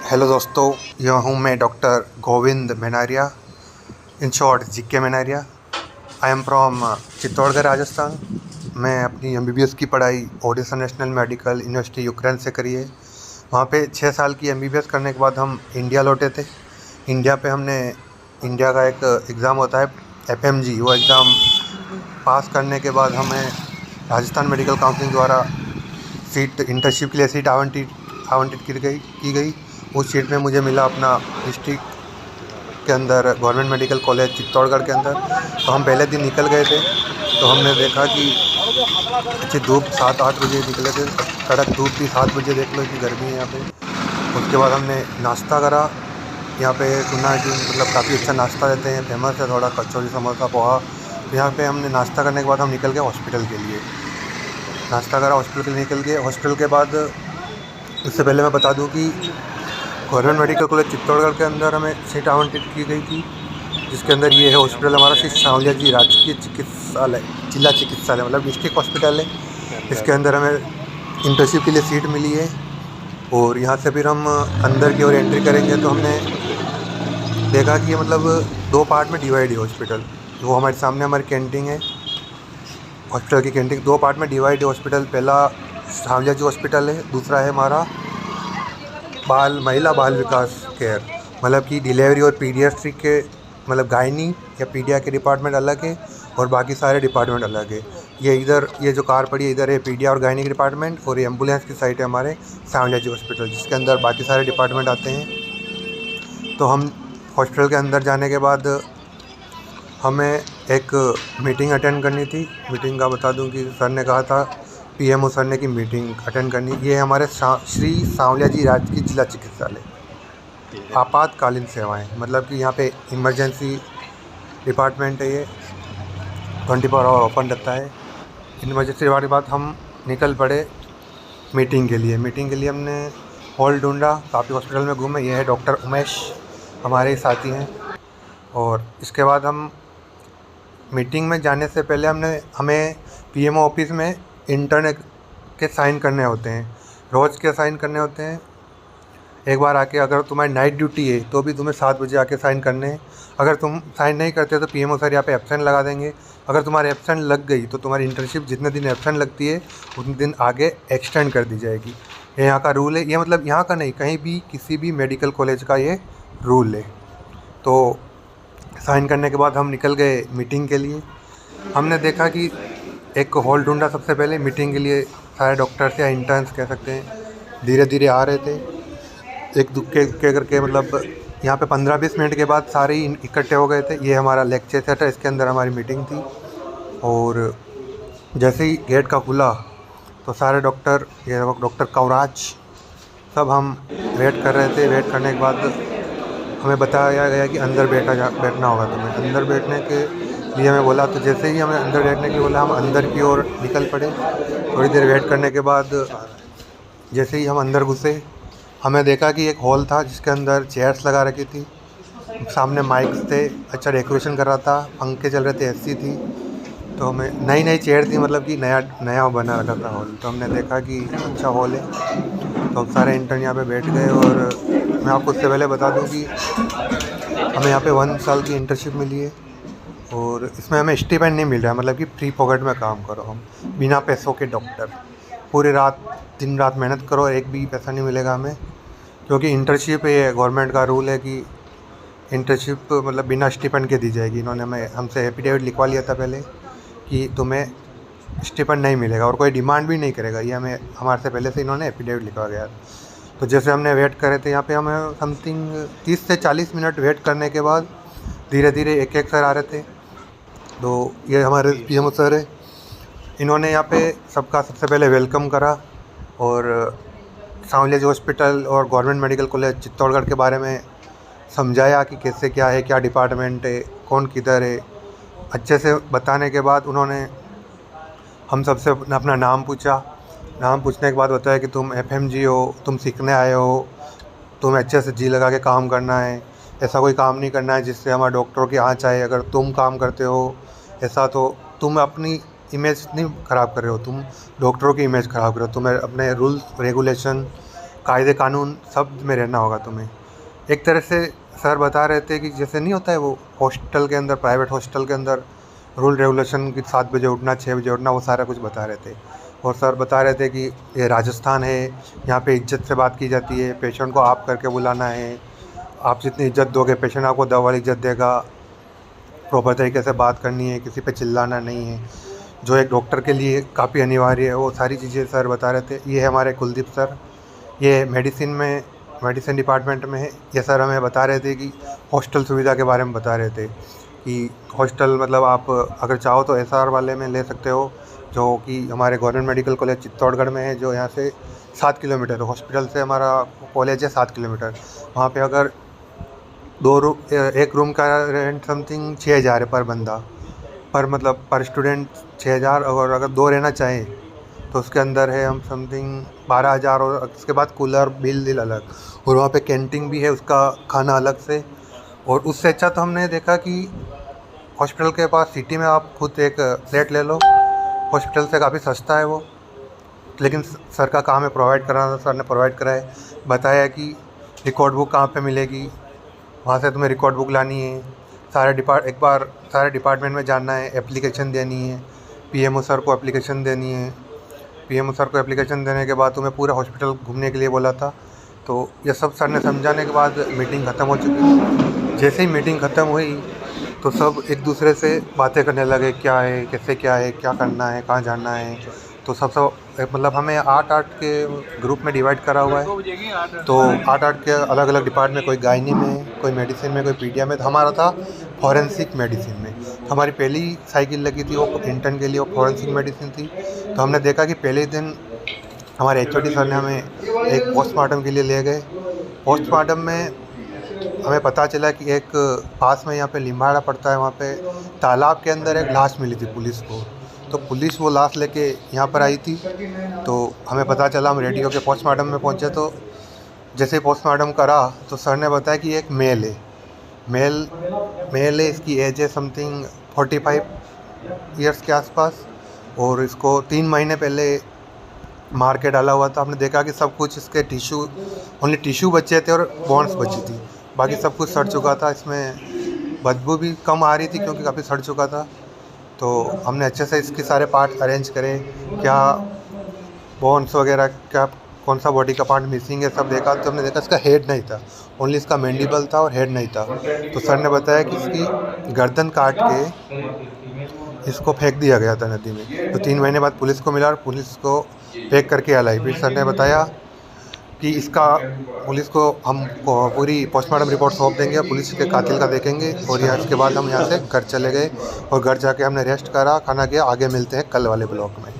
Hello दोस्तों, यह हूँ मैं doctor Govind Menaria, in short GK Menaria. I am from Chittorgarh, Rajasthan. मैं अपनी एमबीबीएस की पढ़ाई Odisha national medical university Ukraine से करी है। वहाँ पे 6 साल की एमबीबीएस करने के बाद हम इंडिया लौटे थे। इंडिया पे हमने इंडिया का एक एग्ज़ाम होता है एफएमजी, वो एग्ज़ाम पास करने के बाद हमें राजस्थान मेडिकल काउंसिल द्वारा सीट इंटर्नशिप के लिए सीट आवंटित की गई। उस सीट में मुझे मिला अपना डिस्ट्रिक्ट के अंदर गवर्नमेंट मेडिकल कॉलेज चित्तौड़गढ़ के अंदर। तो हम पहले दिन निकल गए थे, तो हमने देखा कि अच्छी धूप 7-8 बजे निकले थे, कड़क धूप थी। 7 बजे देख लो कि गर्मी है यहाँ पे। उसके बाद हमने नाश्ता करा। यहाँ पे सुना है कि मतलब काफ़ी अच्छा नाश्ता देते हैं, फेमस है थोड़ा कचौरी समोसा पोहा। तो यहाँ पे हमने नाश्ता करने के बाद हम निकल गए हॉस्पिटल के लिए। नाश्ता करा, हॉस्पिटल के लिए निकल गए। हॉस्पिटल के बाद इससे पहले मैं बता दूं कि गवर्नमेंट मेडिकल कॉलेज चित्तौड़गढ़ के अंदर हमें सीट आवंटित की गई थी, जिसके अंदर ये है हॉस्पिटल हमारा श्री सांवलिया जी राजकीय चिकित्सालय, जिला चिकित्सालय मतलब डिस्ट्रिक्ट हॉस्पिटल है। इसके अंदर हमें इंटर्नशिप के लिए सीट मिली है। और यहाँ से फिर हम अंदर की ओर एंट्री करेंगे तो हमने देखा कि मतलब 2 पार्ट में डिवाइड है हॉस्पिटल। वो हमारे सामने हमारी कैंटीन है, हॉस्पिटल की कैंटीन 2 पार्ट में डिवाइड है हॉस्पिटल। पहला सांवलिया जी हॉस्पिटल है, दूसरा है हमारा महिला बाल विकास केयर, मतलब कि डिलीवरी और पीडियाट्रिक के मतलब गायनी या पीडिया के डिपार्टमेंट अलग है और बाकी सारे डिपार्टमेंट अलग है। ये जो कार पड़ी है इधर है पीडिया और गायनी के डिपार्टमेंट, और ये एम्बुलेंस की साइट है हमारे सांवलिया जी हॉस्पिटल, जिसके अंदर बाकी सारे डिपार्टमेंट आते हैं। तो हम हॉस्पिटल के अंदर जाने के बाद हमें एक मीटिंग अटेंड करनी थी। मीटिंग का बता दूं कि सर ने कहा था, पीएमओ सर ने, कि मीटिंग अटेंड करनी। ये हमारे श्री सांवलिया जी राजकीय जिला चिकित्सालय आपातकालीन सेवाएं, मतलब कि यहाँ पे इमरजेंसी डिपार्टमेंट है, ये 24 आवर ओपन रहता है। इमरजेंसी डिपार्टमेंट के बाद हम निकल पड़े मीटिंग के लिए। हमने हॉल ढूंढा, काफ़ी हॉस्पिटल में घूमे। ये है डॉक्टर उमेश, हमारे साथी हैं। और इसके बाद हम मीटिंग में जाने से पहले हमें पीएमओ ऑफिस में इंटर्न के साइन करने होते हैं, रोज़ के साइन करने होते हैं। एक बार आके अगर तुम्हारी नाइट ड्यूटी है तो भी तुम्हें 7 बजे आके साइन करने हैं। अगर तुम साइन नहीं करते तो पीएमओ सर यहाँ पे एब्सेंट लगा देंगे। अगर तुम्हारी एब्सेंट लग गई तो तुम्हारी इंटर्नशिप जितने दिन एब्सेंट लगती है उतने दिन आगे एक्सटेंड कर दी जाएगी। ये यहाँ का रूल है। ये मतलब यहाँ का नहीं, कहीं भी किसी भी मेडिकल कॉलेज का ये रूल है। तो साइन करने के बाद हम निकल गए मीटिंग के लिए। हमने देखा कि एक हॉल ढूंढा सबसे पहले मीटिंग के लिए। सारे डॉक्टर्स या इंटर्न्स कह सकते हैं धीरे धीरे आ रहे थे, एक दुख के करके। मतलब यहाँ पे 15-20 मिनट के बाद सारे ही इकट्ठे हो गए थे। ये हमारा लेक्चर सेट है, इसके अंदर हमारी मीटिंग थी। और जैसे ही गेट का खुला तो सारे डॉक्टर, ये डॉक्टर कवराज, सब हम वेट कर रहे थे। वेट करने के बाद हमें बताया गया कि अंदर बैठना होगा तुम्हें। अंदर बैठने के लिए हमें बोला, तो जैसे ही हमें अंदर बैठने के लिए बोला हम अंदर की ओर निकल पड़े। थोड़ी देर वेट करने के बाद जैसे ही हम अंदर घुसे, हमें देखा कि एक हॉल था जिसके अंदर चेयर्स लगा रखी थी, सामने माइक्स थे, अच्छा डेकोरेशन कर रहा था, पंखे चल रहे थे, एसी थी। तो हमें नई चेयर थी, मतलब कि नया बना रखा था हॉल। तो हमने देखा कि अच्छा हॉल है, तो हम सारे इंटर्न यहाँ पे बैठ गए। और मैं आपको उससे पहले बता दूँ कि हमें यहाँ पे 1 साल की इंटर्नशिप मिली है और इसमें हमें स्टिपेंड नहीं मिल रहा है, मतलब कि फ्री पॉकेट में काम करो, हम बिना पैसों के डॉक्टर। पूरी रात दिन रात मेहनत करो, एक भी पैसा नहीं मिलेगा हमें, क्योंकि इंटर्नशिप ये गवर्नमेंट का रूल है कि इंटर्नशिप मतलब बिना स्टिपेंड के दी जाएगी। इन्होंने हमसे एफिडेविट लिखवा लिया था पहले कि तुम्हें स्टिपेंड नहीं मिलेगा और कोई डिमांड भी नहीं करेगा। ये हमारे से पहले से इन्होंने एफिडेविट लिखवा गया। तो जैसे हमने वेट करे थे यहाँ पे, हमें समथिंग 30 से 40 मिनट वेट करने के बाद धीरे धीरे एक सर आ रहे थे। तो ये हमारे पीएमओ सर है, इन्होंने यहाँ पे सबका सबसे पहले वेलकम करा और सांवलिया जी हॉस्पिटल और गवर्नमेंट मेडिकल कॉलेज चित्तौड़गढ़ के बारे में समझाया कि कैसे क्या है, क्या डिपार्टमेंट है, कौन किधर है। अच्छे से बताने के बाद उन्होंने हम सबसे अपना नाम पूछा। नाम पूछने के बाद बताया कि तुम एफएमजी हो, तुम सीखने आए हो, तुम्हें अच्छे से जी लगा के काम करना है, ऐसा कोई काम नहीं करना है जिससे हमारे डॉक्टरों की आँच आए। अगर तुम काम करते हो ऐसा तो तुम अपनी इमेज नहीं ख़राब कर रहे हो, तुम डॉक्टरों की इमेज ख़राब कर रहे हो। तुम्हें अपने रूल्स रेगुलेशन कायदे कानून सब में रहना होगा तुम्हें। एक तरह से सर बता रहे थे कि जैसे नहीं होता है वो हॉस्टल के अंदर, प्राइवेट हॉस्टल के अंदर रूल रेगुलेशन कि 7 बजे उठना, 6 बजे उठना, वो सारा कुछ बता रहे थे। और सर बता रहे थे कि ये राजस्थान है, यहाँ पे इज्जत से बात की जाती है, पेशेंट को आप करके बुलाना है, आप जितनी इज्जत दोगे पेशेंट आपको दवा वाली इज्जत देगा, प्रॉपर तरीके से बात करनी है, किसी पे चिल्लाना नहीं है, जो एक डॉक्टर के लिए काफ़ी अनिवार्य है। वो सारी चीज़ें सर बता रहे थे। ये है हमारे कुलदीप सर, ये मेडिसिन डिपार्टमेंट में है। ये सर हमें बता रहे थे कि हॉस्टल सुविधा के बारे में बता रहे थे कि हॉस्टल मतलब आप अगर चाहो तो SR वाले में ले सकते हो, जो कि हमारे गवर्नमेंट मेडिकल कॉलेज चित्तौड़गढ़ में है, जो यहाँ से 7 किलोमीटर हॉस्पिटल से हमारा कॉलेज है, 7 किलोमीटर। वहाँ पे अगर एक रूम का रेंट समथिंग 6,000 है पर बंदा, पर स्टूडेंट 6,000। और अगर 2 रहना चाहें तो उसके अंदर है हम समथिंग 12,000, और उसके बाद कूलर बिल अलग, और वहाँ पे कैंटीन भी है, उसका खाना अलग से। और उससे अच्छा तो हमने देखा कि हॉस्पिटल के पास सिटी में आप खुद एक फ्लैट ले लो, हॉस्पिटल से काफ़ी सस्ता है वो। लेकिन सर का काम है प्रोवाइड कराना, सर ने प्रोवाइड कराया। बताया कि रिकॉर्ड बुक कहाँ पे मिलेगी, वहाँ से तुम्हें रिकॉर्ड बुक लानी है, एक बार सारे डिपार्टमेंट में जाना है, एप्लीकेशन देनी है, PMO सर को एप्लीकेशन देनी है। PMO सर को एप्लीकेशन देने के बाद तुम्हें पूरा हॉस्पिटल घूमने के लिए बोला था। तो ये सब सर ने समझाने के बाद मीटिंग ख़त्म हो चुकी। जैसे ही मीटिंग ख़त्म हुई तो सब एक दूसरे से बातें करने लगे, क्या है, कैसे क्या है, क्या करना है, कहाँ जाना है। तो सब मतलब हमें 8-8 के ग्रुप में डिवाइड करा हुआ है। तो 8-8 के अलग अलग डिपार्टमेंट, कोई गायनी में, कोई मेडिसिन में, कोई पीडिया में। तो हमारा था फॉरेंसिक मेडिसिन में। तो हमारी पहली साइकिल लगी थी, वो इंटर्न के लिए, वो फॉरेंसिक मेडिसिन थी। तो हमने देखा कि पहले दिन हमारे HOD सर ने हमें एक पोस्टमार्टम के लिए ले गए। पोस्टमार्टम में हमें पता चला कि एक पास में यहाँ पे लिम्बाड़ा पड़ता है, वहाँ पे तालाब के अंदर एक लाश मिली थी पुलिस को। तो पुलिस वो लाश लेके यहाँ पर आई थी। तो हमें पता चला, हम रेडी होकर पोस्टमार्टम में पहुँचे। तो जैसे ही पोस्टमार्टम करा तो सर ने बताया कि एक मेल है, इसकी एज है समथिंग 45 ईयर्स के आसपास, और इसको 3 महीने पहले मार के डाला हुआ था। हमने देखा कि सब कुछ इसके ओनली टिश्यू बचे थे और बोन्स बची थी, बाकी सब कुछ सड़ चुका था। इसमें बदबू भी कम आ रही थी क्योंकि काफ़ी सड़ चुका था। तो हमने अच्छे से इसके सारे पार्ट अरेंज करे, क्या बोन्स वगैरह, क्या कौन सा बॉडी का पार्ट मिसिंग है, सब देखा। तो हमने देखा इसका हेड नहीं था, ओनली इसका मैंडिबल था और हेड नहीं था। तो सर ने बताया कि इसकी गर्दन काट के इसको फेंक दिया गया था नदी में। तो 3 महीने बाद पुलिस को मिला और पुलिस को पैक करके लाई। फिर सर ने बताया कि पुलिस को हम पूरी पोस्टमार्टम रिपोर्ट सौंप देंगे, पुलिस के कातिल का देखेंगे। और इसके बाद हम यहाँ से घर चले गए, और घर जाके हमने रेस्ट करा, खाना किया। आगे मिलते हैं कल वाले ब्लॉग में।